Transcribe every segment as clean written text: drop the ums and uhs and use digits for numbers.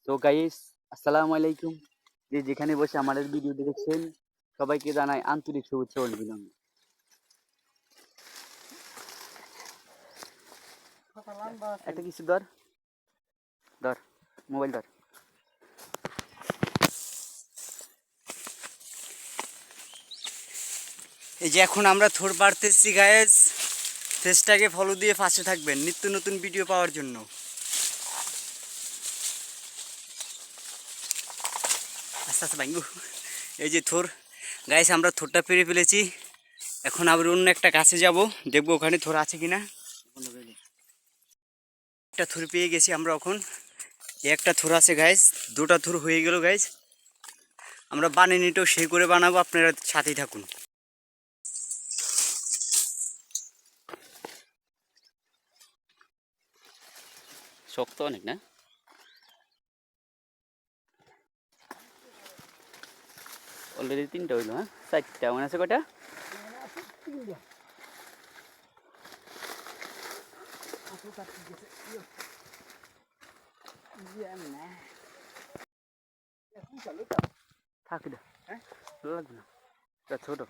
তো গাইস, আসসালামু আলাইকুম। যে যেখানে বসে আমাদের ভিডিওটি দেখছেন সবাইকে জানাই আন্তরিক শুভেচ্ছা ও অভিনন্দন। একটা কিছু ধর ধর মোবাইল ধর। এই যে এখন আমরা থোর পাড়তেছি গাইস, পেজটাকে ফলো দিয়ে পাশে থাকবেন নিত্য নতুন ভিডিও পাওয়ার জন্য। আস্তে আস্তে ভাঙ্গু। এই যে থোর গাইস, আমরা থোরটা পেরে ফেলেছি। এখন আবার অন্য একটা কাছে যাব, দেখবো ওখানে থোর আছে কিনা। একটা থোর পেয়ে গেছি আমরা। এখন একটা থোর আছে গাইস, দুটা থোর হয়ে গেল গাইস। আমরা বানিনিটাও সেই করে বানাবো, আপনারা সাথেই থাকুন। শক্ত অনেক না? অলরেডি তিনটা হইলো। হ্যাঁ, চারটা মনে আছে। কয়টা? থাক এটা। হ্যাঁ, ভালো লাগবে না, এটা ছোট।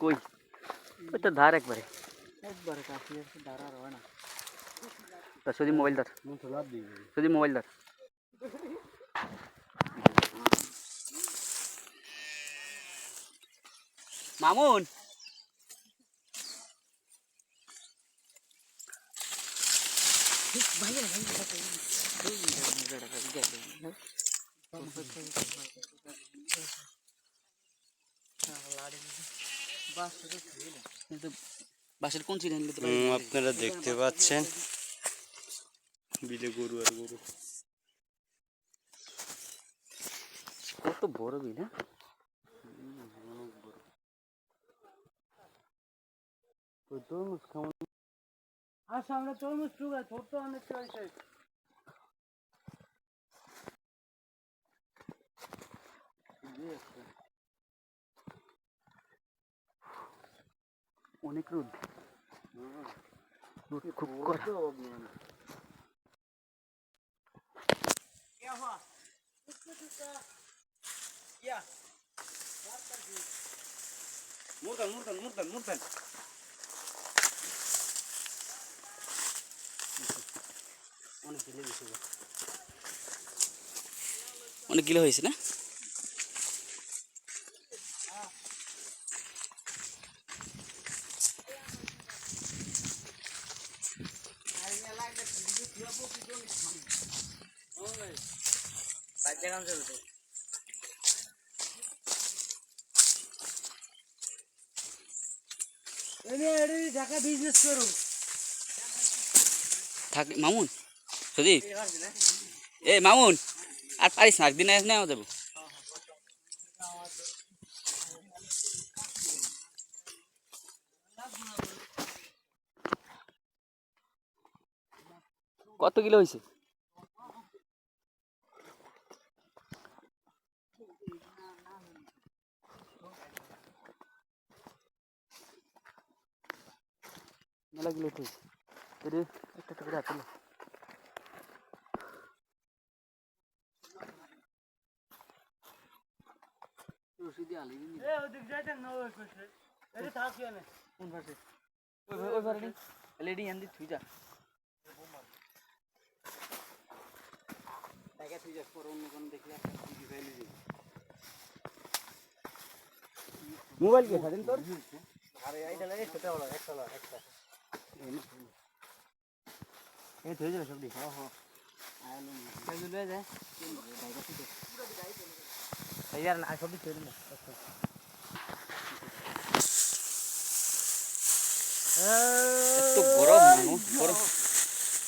কই ওই তো ধার একবারে কাছে ধার আর হয় না। শুধু মোবাইল ধর, শুধু মোবাইল ধর। মামুন, বাসের কোন চিনে নিতে পারি? আপনারা দেখতে পাচ্ছেন বিলে গরু আর গরু। কত বড় বিল। হ্যাঁ, তরমুজ খাওয়ান। আর সামনে তরমুজ টুকা ছোট্ট অনেক চলছে। অনেক রোদ, রোদ খুব কড়া। মুরগান মুরগান মুরগান মুরগান অনেক গিলো হয়েছে না? ঢাকা বিজনেস করো। থাক মামুন, সজি এ মামুন, আর পারিস না, একদিন নেওয়া যাবো। কত কিলো হয়েছে? মেলা কিলো হয়েছে। একটা করে হাতে লেডি আন্দি থুই যা। মোবাইল কে স্বাধীন তোর? আরে এইটা লাগে সেটা হলো একটা একটা এই ধরে যাবে সবদি। হ্যাঁ হ্যাঁ আইলো কাজ লয়ে যায় এই यार না সবদি ছেড়ে না। এত গরম মানুষ, গরম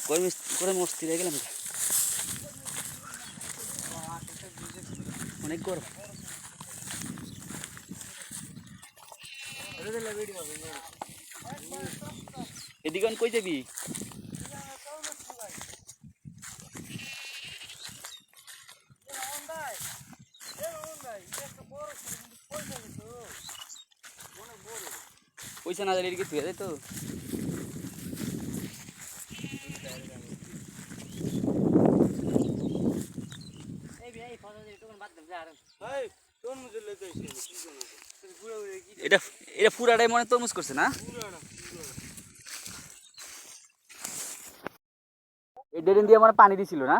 গরম গরম অস্থির হয়ে গেলাম। অনেক গরম। এদিকে কই যাবি? পয়সা না দিলে এদিকে ধুয়ে যায় তো। এটা এটা পুরাটাই মনে হয় তরমুজ করছে না? এই ডেরিন দিয়ে মানে পানি দিছিল না?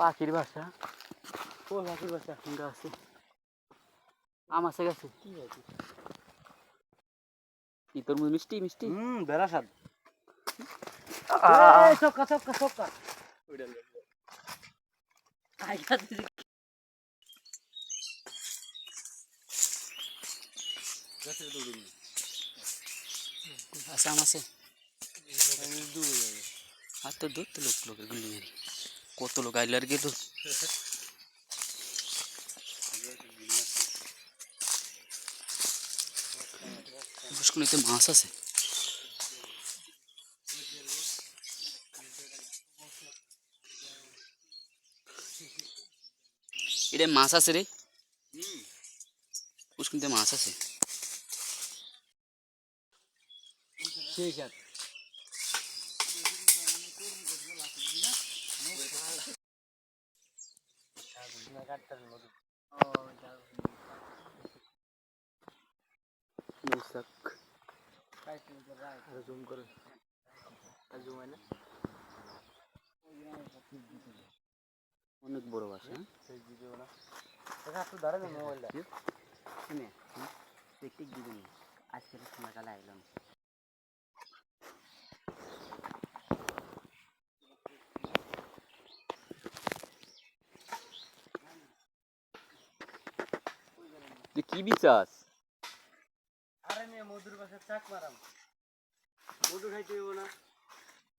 পাখির বাসা, পাখির বাসা গাছে আম আছে গাছে। কি তরমুজ মিষ্টি মিষ্টি? বেড়া স্বাদ। ছক্কা ছক্কা ছক্কা। আচ্ছা আম আছে আর তো দূর তো লোকের গুলি মারি কত লোক আইলো আর গেল। পুষ্কুনিতে মাছ আছে। এটা মাছ আছে রে, পুষ্কুনিতে মাছ আছে। ঠিক আছে। অনেক বড় বাসা। আজকে সন্ধ্যাকালে আইলাম। তুই কি বিচাস? আরে মেয়ে মধুর বাসা চাক মারাম। মধু খাইতে হইব না?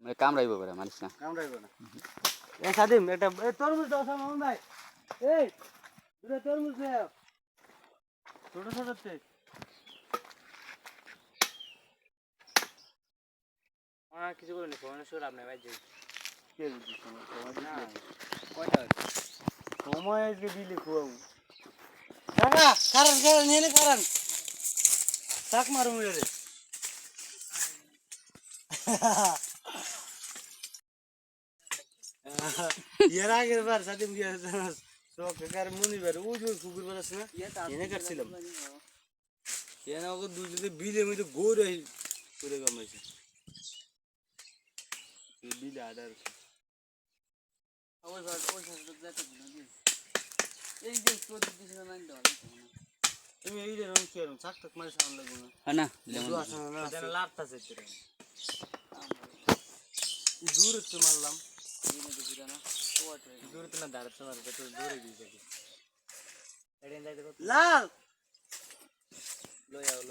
মানে কামড়াইব বেড়া মানিস না। কামড়াইব না। এ সাদিম এটা তরমুজ দাও মামুন ভাই। এই দুটো তরমুজ দাও। ছোট ছোট তে। কিছু করে নি ফোন শুরু আপনি ভাই যাই। কে দিছি সময় না কয়টা সময় আজকে দিলে খুব কাকা কারণ কারণ নিয়ে কারণ চাক মারু মেরে এর আগের বার সাদিম গিয়ে শোক কার মনি বার ওই যে কুকুর বার আছে না এনে কাটছিলাম এনে ওকে দুজনে বিলে মধ্যে গোর করে কামাইছে বিলে আডার ওই বার ওই সাথে যেতে দিন এই যে প্রদীপ দিছিল না দাও তুমি এই যে রং কি রং চাক টাক মারি সামনে লাগবে না হ্যাঁ না লেমন আছে না যেন লাটতাছে তোরা দূরে তো মারলাম দিনে তো পুরা না দূরে তো না দাঁড়াতে মারবে তো দূরে দিয়ে যাবে এডেন যাইতে লাল লই আও